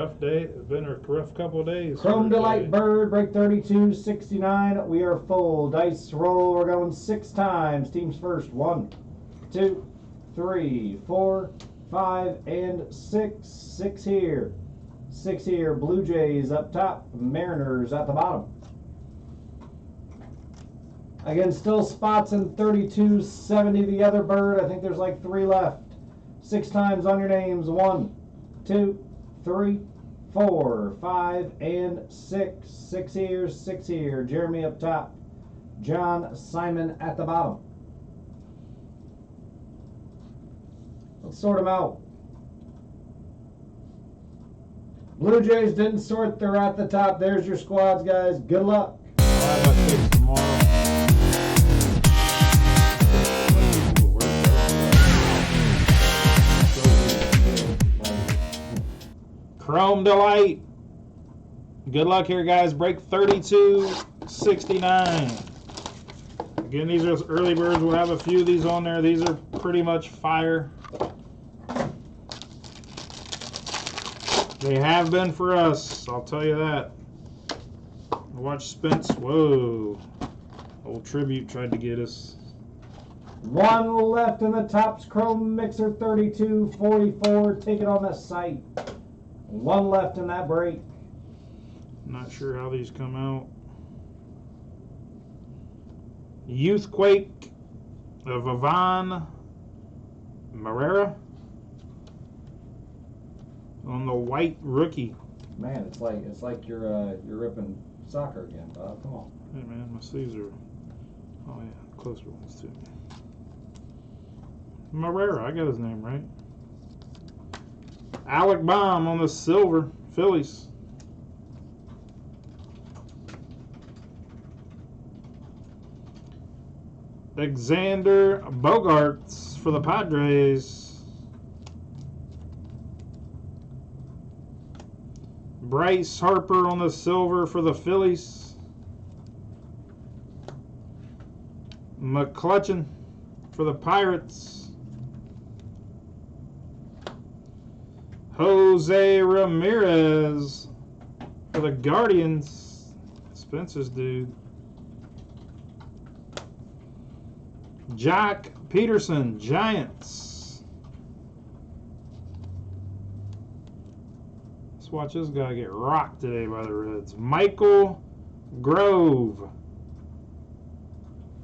Rough day. It's been a rough couple of days. Chrome Delight Bird, break 32.69. We are full. Dice roll. We're going 6 times. Teams first. 1, 2, 3, 4, 5, and 6. 6 here. 6 here. Blue Jays up top. Mariners at the bottom. Again, still spots in 32.70. The other bird. I think there's like 3 left. 6 times on your names. 1, 2, 3, 4, 5, and 6. 6 here, 6 here. Jeremy up top. John Simon at the bottom. Let's sort them out. Blue Jays didn't sort. They're at the top. There's your squads, guys. Good luck. Chrome Delight. Good luck here, guys. Break 32.69. Again, these are early birds. We'll have a few of these on there. These are pretty much fire. They have been for us, I'll tell you that. Watch Spence. Whoa. Old Tribute tried to get us. 1 left in the Topps Chrome Mixer 32.44. Take it on the site. 1 left in that break. Not sure how these come out. Youthquake of Ivan Marrera on the white rookie. Man, it's like you're ripping soccer again, Bob. Come on. Hey man, my sleeves are, oh yeah, closer ones too. Marrera, I got his name right. Alec Baum on the silver Phillies. Alexander Bogaerts for the Padres. Bryce Harper on the silver for the Phillies. McCutchen for the Pirates. Jose Ramirez for the Guardians. Spencer's dude. Jack Peterson, Giants. Let's watch this guy get rocked today by the Reds. Michael Grove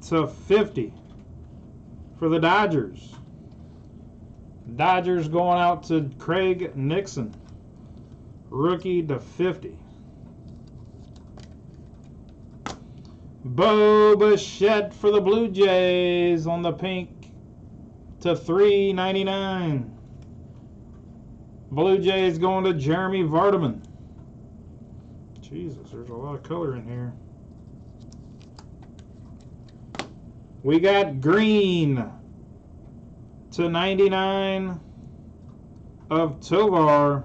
/50 for the Dodgers. Dodgers going out to Craig Nixon. Rookie /50. Bo Bichette for the Blue Jays on the pink /399. Blue Jays going to Jeremy Vardaman. Jesus, there's a lot of color in here. We got green /99 of Tovar.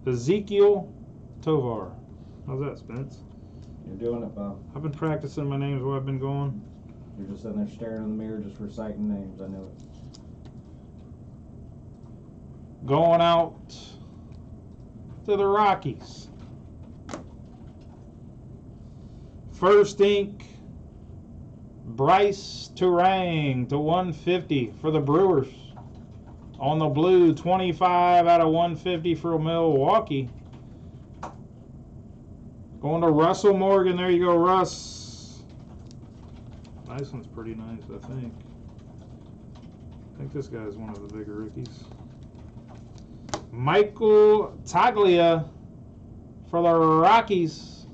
Ezekiel Tovar. How's that, Spence? You're doing it, Bob. I've been practicing my names while I've been going. You're just sitting there staring in the mirror, just reciting names. I knew it. Going out to the Rockies. First ink, Bryce Turang /150 for the Brewers. On the blue, 25 out of 150 for Milwaukee. Going to Russell Morgan. There you go, Russ. Nice one's pretty nice, I think. I think this guy's one of the bigger rookies. Michael Taglia for the Rockies.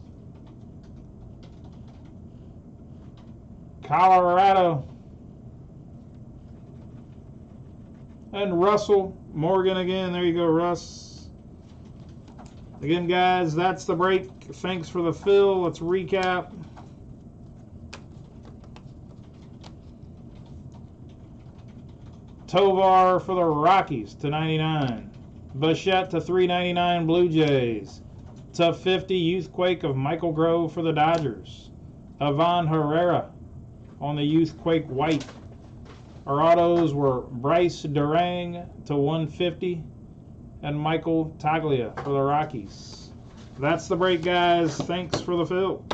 Colorado. And Russell Morgan again. There you go, Russ. Again, guys, that's the break. Thanks for the fill. Let's recap. Tovar for the Rockies /99. Bichette /399 Blue Jays. /50 Youthquake of Michael Grove for the Dodgers. Ivan Herrera on the Youthquake white. Our autos were Bryce Durang /150 and Michael Taglia for the Rockies. That's the break, guys. Thanks for the fill.